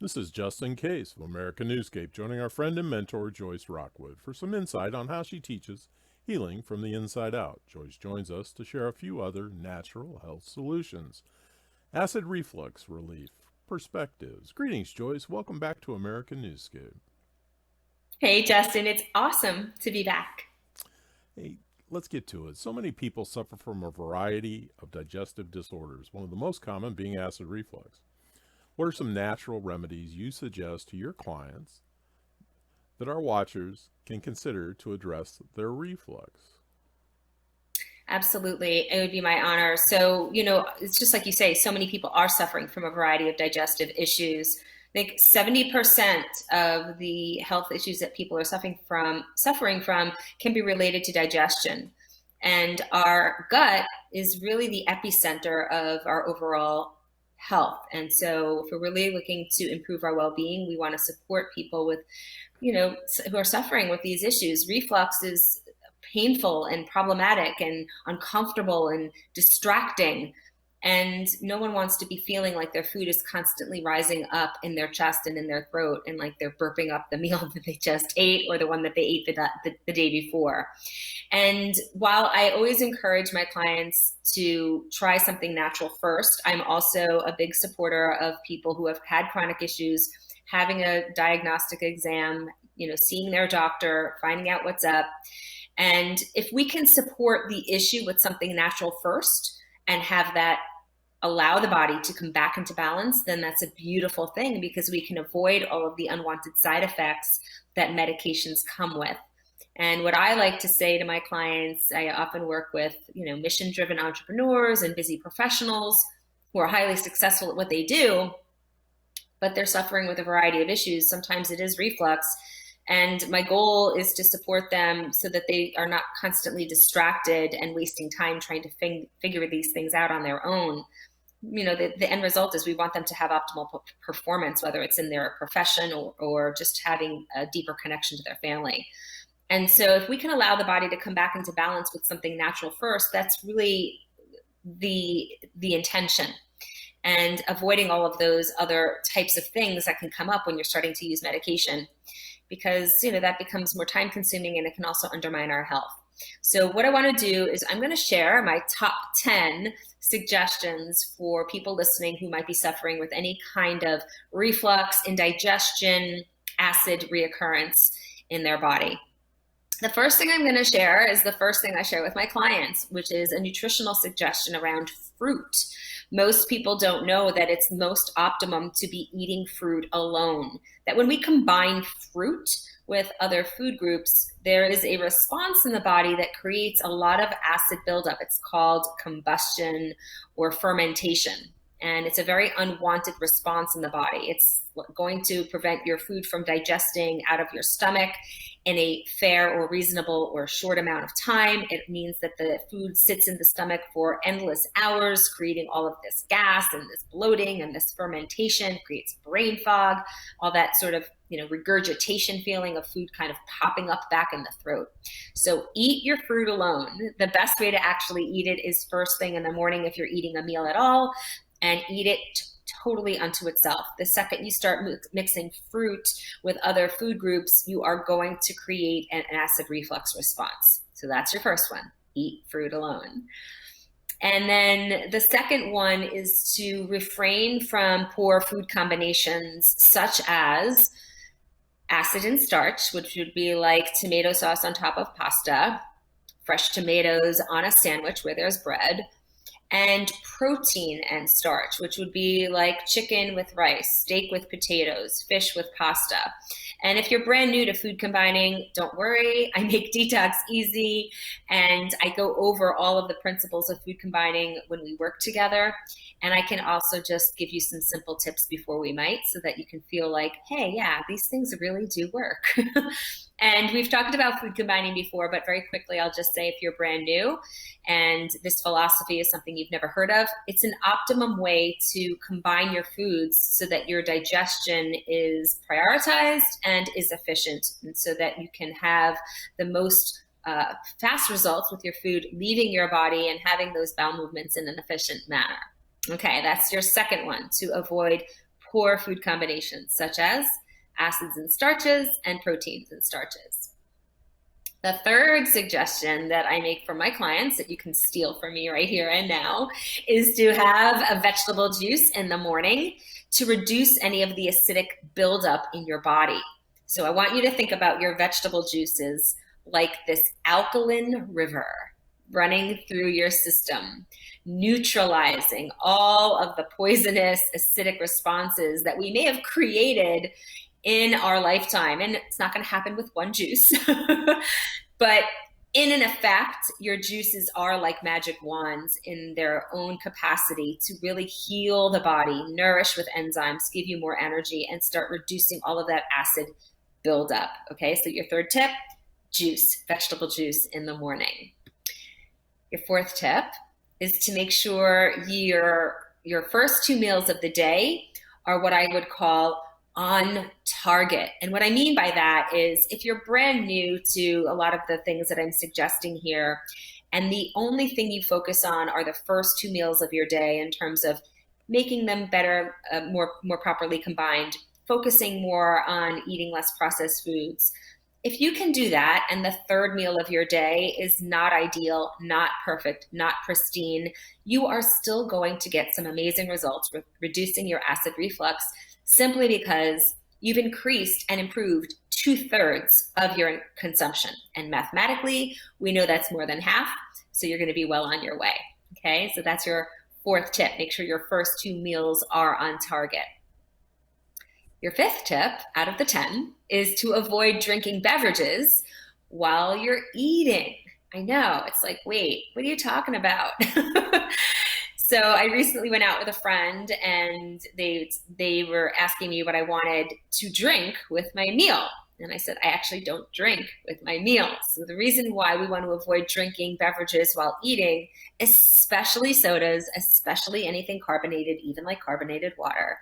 This is Justin Case of American Newscape, joining our friend and mentor Joyce Rockwood for some insight on how she teaches healing from the inside out. Joyce joins us to share a few other natural health solutions. Acid Reflux Relief Perspectives. Greetings, Joyce. Welcome back to American Newscape. Hey, Justin, it's awesome to be back. Hey, let's get to it. So many people suffer from a variety of digestive disorders, one of the most common being acid reflux. What are some natural remedies you suggest to your clients that our watchers can consider to address their reflux? Absolutely. It would be my honor. So, it's just like you say, so many people are suffering from a variety of digestive issues. I think 70% of the health issues that people are suffering from can be related to digestion. And our gut is really the epicenter of our overall health. And so if we're really looking to improve our well-being, we want to support people with, who are suffering with these issues. Reflux is painful and problematic and uncomfortable and distracting. And no one wants to be feeling like their food is constantly rising up in their chest and in their throat and like they're burping up the meal that they just ate or the one that they ate the day before. And while I always encourage my clients to try something natural first, I'm also a big supporter of people who have had chronic issues, having a diagnostic exam, seeing their doctor, finding out what's up. And if we can support the issue with something natural first and have that allow the body to come back into balance, then that's a beautiful thing because we can avoid all of the unwanted side effects that medications come with. And what I like to say to my clients, I often work with, mission-driven entrepreneurs and busy professionals who are highly successful at what they do, but they're suffering with a variety of issues. Sometimes it is reflux. And my goal is to support them so that they are not constantly distracted and wasting time trying to figure these things out on their own. The end result is we want them to have optimal performance, whether it's in their profession or just having a deeper connection to their family. And so if we can allow the body to come back into balance with something natural first, that's really the intention. And avoiding all of those other types of things that can come up when you're starting to use medication, because that becomes more time consuming and it can also undermine our health. So what I want to do is I'm going to share my top 10 suggestions for people listening who might be suffering with any kind of reflux, indigestion, acid reoccurrence in their body. The first thing I'm going to share is the first thing I share with my clients, which is a nutritional suggestion around fruit. Most people don't know that it's most optimum to be eating fruit alone. That when we combine fruit with other food groups, there is a response in the body that creates a lot of acid buildup. It's called combustion or fermentation. And it's a very unwanted response in the body. It's going to prevent your food from digesting out of your stomach in a fair or reasonable or short amount of time. It means that the food sits in the stomach for endless hours, creating all of this gas and this bloating and this fermentation, creates brain fog, all that sort of regurgitation feeling of food kind of popping up back in the throat. So eat your fruit alone. The best way to actually eat it is first thing in the morning if you're eating a meal at all, and eat it totally unto itself. The second you start mixing fruit with other food groups, you are going to create an acid reflux response. So that's your first one, eat fruit alone. And then the second one is to refrain from poor food combinations such as acid and starch, which would be like tomato sauce on top of pasta, fresh tomatoes on a sandwich where there's bread, and protein and starch, which would be like chicken with rice, steak with potatoes, fish with pasta. And if you're brand new to food combining, don't worry. I make detox easy and I go over all of the principles of food combining when we work together. And I can also just give you some simple tips before we might so that you can feel like, hey, yeah, these things really do work. And we've talked about food combining before, but very quickly, I'll just say if you're brand new and this philosophy is something you've never heard of, it's an optimum way to combine your foods so that your digestion is prioritized and is efficient, and so that you can have the most fast results with your food leaving your body and having those bowel movements in an efficient manner. Okay, that's your second one, to avoid poor food combinations, such as acids and starches and proteins and starches. The third suggestion that I make for my clients that you can steal from me right here and now is to have a vegetable juice in the morning to reduce any of the acidic buildup in your body. So I want you to think about your vegetable juices like this alkaline river running through your system, neutralizing all of the poisonous acidic responses that we may have created in our lifetime. And it's not going to happen with one juice, but in an effect, your juices are like magic wands in their own capacity to really heal the body, nourish with enzymes, give you more energy, and start reducing all of that acid buildup. Okay, so your third tip, juice, vegetable juice in the morning. Your fourth tip is to make sure your first 2 meals of the day are what I would call on target. And what I mean by that is if you're brand new to a lot of the things that I'm suggesting here, and the only thing you focus on are the first 2 meals of your day in terms of making them better, more properly combined, focusing more on eating less processed foods. If you can do that and the third meal of your day is not ideal, not perfect, not pristine, you are still going to get some amazing results with reducing your acid reflux simply because you've increased and improved 2/3 of your consumption. And mathematically, we know that's more than half, so you're going to be well on your way. Okay, so that's your fourth tip. Make sure your first 2 meals are on target. Your fifth tip out of the 10 is to avoid drinking beverages while you're eating. I know, it's like, wait, what are you talking about? So I recently went out with a friend and they were asking me what I wanted to drink with my meal. And I said, I actually don't drink with my meals. So the reason why we want to avoid drinking beverages while eating, especially sodas, especially anything carbonated, even like carbonated water,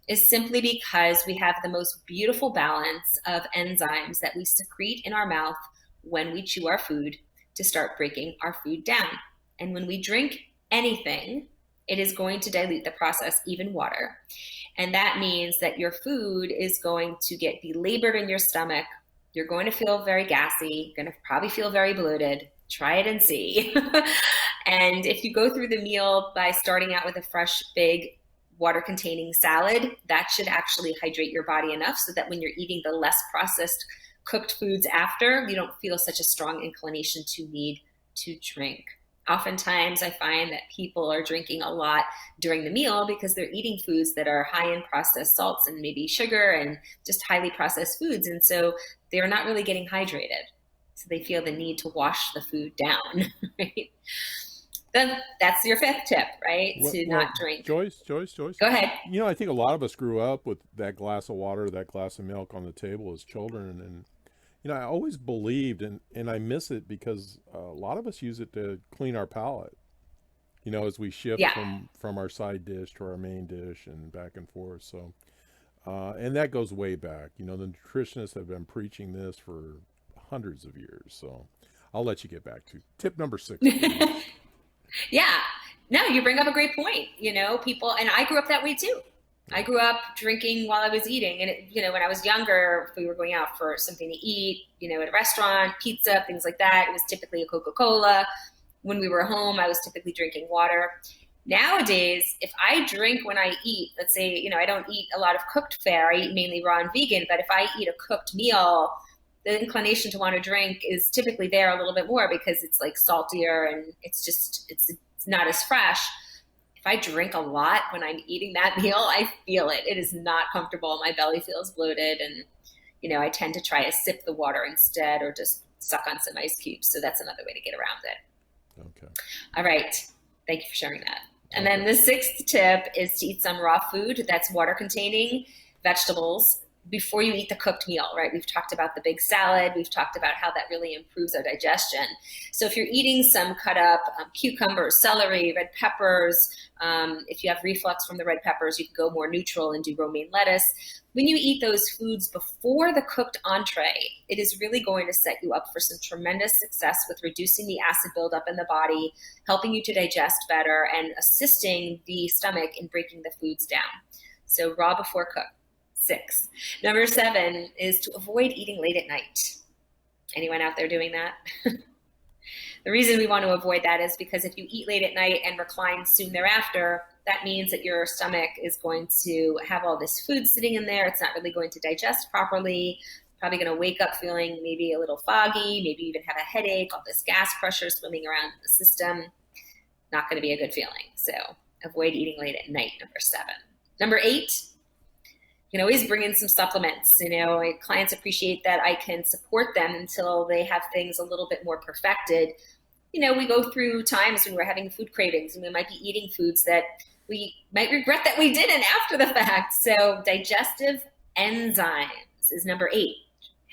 is simply because we have the most beautiful balance of enzymes that we secrete in our mouth when we chew our food to start breaking our food down. And when we drink anything, it is going to dilute the process, even water. And that means that your food is going to get belabored in your stomach. You're going to feel very gassy. You're going to probably feel very bloated. Try it and see. And if you go through the meal by starting out with a fresh, big, water-containing salad, that should actually hydrate your body enough so that when you're eating the less processed cooked foods after, you don't feel such a strong inclination to need to drink. Oftentimes, I find that people are drinking a lot during the meal because they're eating foods that are high in processed salts and maybe sugar and just highly processed foods. And so they're not really getting hydrated. So they feel the need to wash the food down, right? Then that's your fifth tip, right? To not drink. Joyce. Go ahead. You know, I think a lot of us grew up with that glass of water, that glass of milk on the table as children. And, you know, I always believed, and I miss it because a lot of us use it to clean our palate, you know, as we shift from our side dish to our main dish and back and forth. So, and that goes way back. You know, the nutritionists have been preaching this for hundreds of years. So I'll let you get back to tip number 6. Yeah, no, you bring up a great point. You know, people, and I grew up that way too. I grew up drinking while I was eating. And, you know, when I was younger, if we were going out for something to eat, you know, at a restaurant, pizza, things like that, it was typically a Coca-Cola. When we were home, I was typically drinking water. Nowadays, if I drink when I eat, let's say, you know, I don't eat a lot of cooked fare. I eat mainly raw and vegan. But if I eat a cooked meal, the inclination to want to drink is typically there a little bit more because it's like saltier and it's not as fresh. If I drink a lot when I'm eating that meal, I feel it. It is not comfortable. My belly feels bloated and, you know, I tend to try to sip the water instead or just suck on some ice cubes. So that's another way to get around it. Okay. All right. Thank you for sharing that. And then the 6th tip is to eat some raw food that's water containing, vegetables, before you eat the cooked meal, right? We've talked about the big salad. We've talked about how that really improves our digestion. So if you're eating some cut up cucumbers, celery, red peppers, if you have reflux from the red peppers, you can go more neutral and do romaine lettuce. When you eat those foods before the cooked entree, it is really going to set you up for some tremendous success with reducing the acid buildup in the body, helping you to digest better, and assisting the stomach in breaking the foods down. So raw before cook. 6. Number 7 is to avoid eating late at night. Anyone out there doing that? The reason we want to avoid that is because if you eat late at night and recline soon thereafter, that means that your stomach is going to have all this food sitting in there. It's not really going to digest properly. Probably going to wake up feeling maybe a little foggy, maybe even have a headache, all this gas pressure swimming around the system. Not going to be a good feeling. So avoid eating late at night, number 7. Number 8, you can always bring in some supplements. My clients appreciate that I can support them until they have things a little bit more perfected. We go through times when we're having food cravings and we might be eating foods that we might regret that we didn't after the fact. So digestive enzymes is number 8,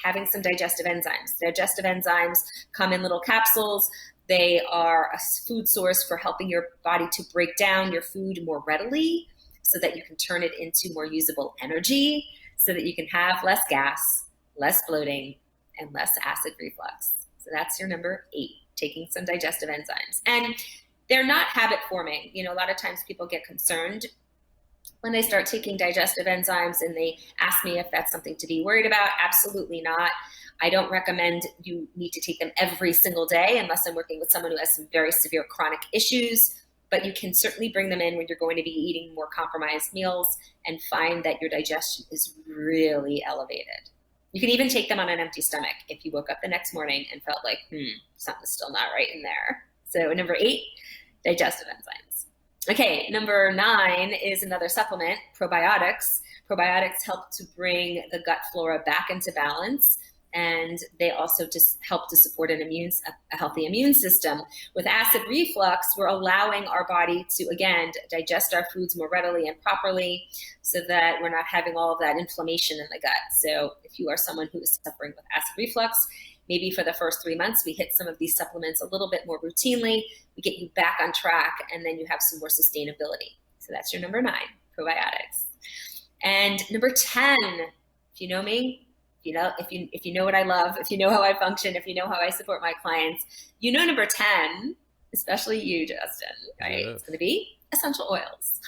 having some digestive enzymes. Digestive enzymes come in little capsules. They are a food source for helping your body to break down your food more readily so that you can turn it into more usable energy, so that you can have less gas, less bloating, and less acid reflux. So that's your number 8, taking some digestive enzymes. And they're not habit forming. A lot of times people get concerned when they start taking digestive enzymes and they ask me if that's something to be worried about. Absolutely not. I don't recommend you need to take them every single day unless I'm working with someone who has some very severe chronic issues. But you can certainly bring them in when you're going to be eating more compromised meals and find that your digestion is really elevated. You can even take them on an empty stomach if you woke up the next morning and felt like, something's still not right in there. So number 8, digestive enzymes. Okay, number 9 is another supplement, probiotics. Probiotics help to bring the gut flora back into balance, and they also just help to support a healthy immune system. With acid reflux, we're allowing our body to, again, digest our foods more readily and properly so that we're not having all of that inflammation in the gut. So if you are someone who is suffering with acid reflux, maybe for the first 3 months, we hit some of these supplements a little bit more routinely. We get you back on track, and then you have some more sustainability. So that's your number 9, probiotics. And number 10, if you know me, if you know what I love, if you know how I function, if you know how I support my clients, number 10, especially you, Justin, right? Yes. It's going to be essential oils.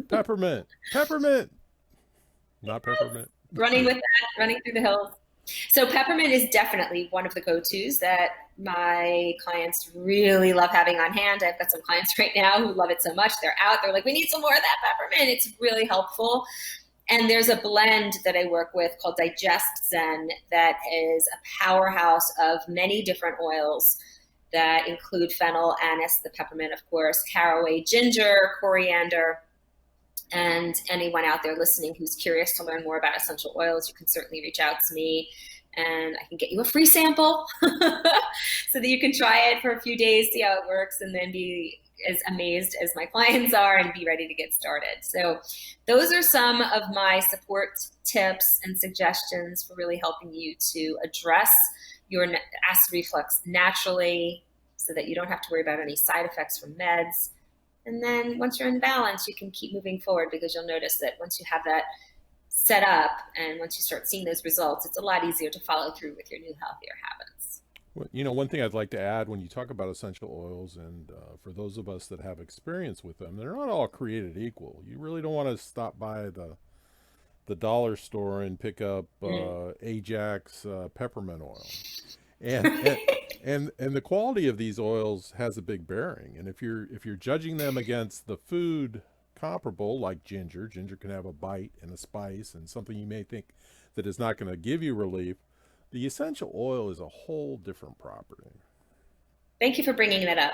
Peppermint, not peppermint. Running with that, running through the hills. So peppermint is definitely one of the go-tos that my clients really love having on hand. I've got some clients right now who love it so much. They're like, we need some more of that peppermint. It's really helpful. And there's a blend that I work with called Digest Zen that is a powerhouse of many different oils that include fennel, anise, the peppermint, of course, caraway, ginger, coriander. And anyone out there listening who's curious to learn more about essential oils, you can certainly reach out to me and I can get you a free sample so that you can try it for a few days, see how it works, and then be as amazed as my clients are and be ready to get started. So those are some of my support tips and suggestions for really helping you to address your acid reflux naturally so that you don't have to worry about any side effects from meds. And then once you're in balance, you can keep moving forward because you'll notice that once you have that set up and once you start seeing those results, it's a lot easier to follow through with your new healthier habits. Well, one thing I'd like to add when you talk about essential oils, and for those of us that have experience with them, they're not all created equal. You really don't want to stop by the dollar store and pick up Ajax peppermint oil. And the quality of these oils has a big bearing. And if you're judging them against the food comparable, like ginger can have a bite and a spice and something you may think that is not going to give you relief. The essential oil is a whole different property. Thank you for bringing that up.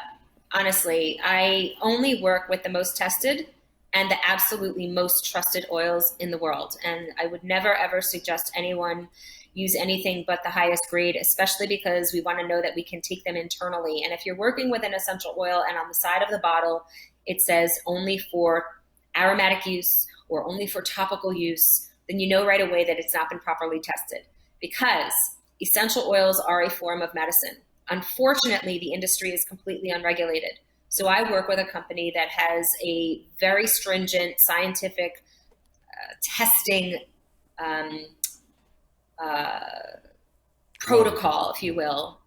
Honestly, I only work with the most tested and the absolutely most trusted oils in the world. And I would never, ever suggest anyone use anything but the highest grade, especially because we want to know that we can take them internally. And if you're working with an essential oil and on the side of the bottle, it says only for aromatic use or only for topical use, then you know right away that it's not been properly tested. Because essential oils are a form of medicine. Unfortunately, the industry is completely unregulated. So I work with a company that has a very stringent scientific testing protocol, if you will,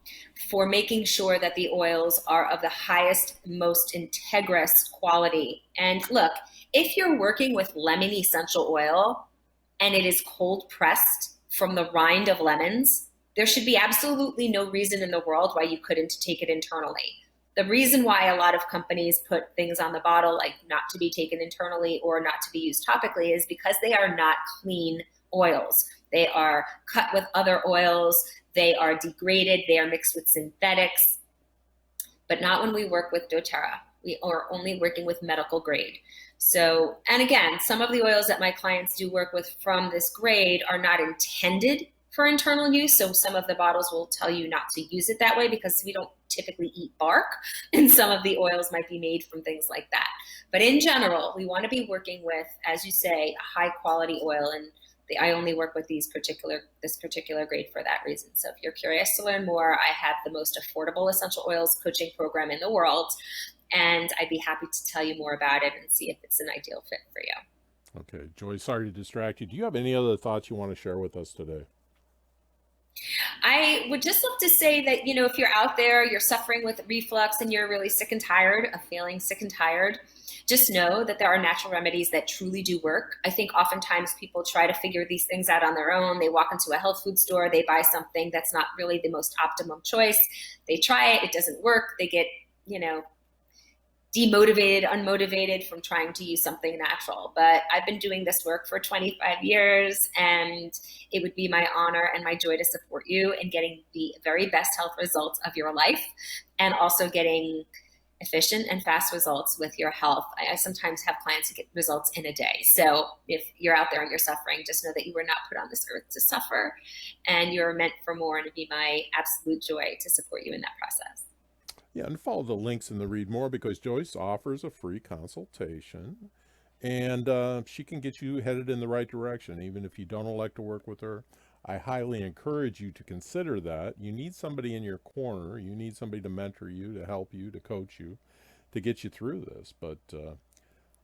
for making sure that the oils are of the highest, most integrous quality. And look, If you're working with lemon essential oil and it is cold pressed from the rind of lemons, there should be absolutely no reason in the world why you couldn't take it internally. The reason why a lot of companies put things on the bottle like not to be taken internally or not to be used topically is because they are not clean oils. They are cut with other oils, they are degraded, they are mixed with synthetics, but not when we work with doTERRA. We are only working with medical grade. So, and again, some of the oils that my clients do work with from this grade are not intended for internal use. So some of the bottles will tell you not to use it that way because we don't typically eat bark, and some of the oils might be made from things like that. But in general, we want to be working with, as you say, a high quality oil, and I only work with this particular grade for that reason. So if you're curious to learn more, I have the most affordable essential oils coaching program in the world, and I'd be happy to tell you more about it and see if it's an ideal fit for you. Okay, Joyce, sorry to distract you. Do you have any other thoughts you want to share with us today? I would just love to say that, if you're out there, you're suffering with reflux and you're really sick and tired of feeling sick and tired, just know that there are natural remedies that truly do work. I think oftentimes people try to figure these things out on their own. They walk into a health food store, they buy something that's not really the most optimum choice. They try it, it doesn't work. They get, demotivated, unmotivated from trying to use something natural. But I've been doing this work for 25 years, and it would be my honor and my joy to support you in getting the very best health results of your life, and also getting efficient and fast results with your health. I sometimes have clients who get results in a day. So if you're out there and you're suffering, just know that you were not put on this earth to suffer, and you're meant for more, and it'd be my absolute joy to support you in that process. Yeah, and follow the links in the read more because Joyce offers a free consultation, and she can get you headed in the right direction, even if you don't elect to work with her. I highly encourage you to consider that. You need somebody in your corner. You need somebody to mentor you, to help you, to coach you, to get you through this. But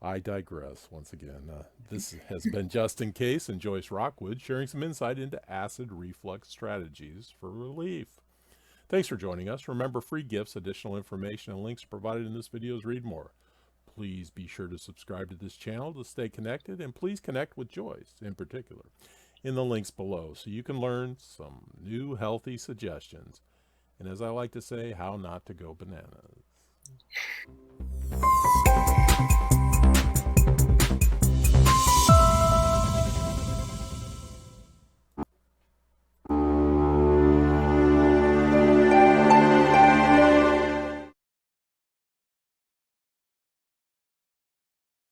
I digress once again. This has been Justin Case and Joyce Rockwood sharing some insight into acid reflux strategies for relief. Thanks for joining us. Remember, free gifts, additional information, and links provided in this video's read more. Please be sure to subscribe to this channel to stay connected, and please connect with Joyce in particular in the links below so you can learn some new healthy suggestions. And as I like to say, how not to go bananas.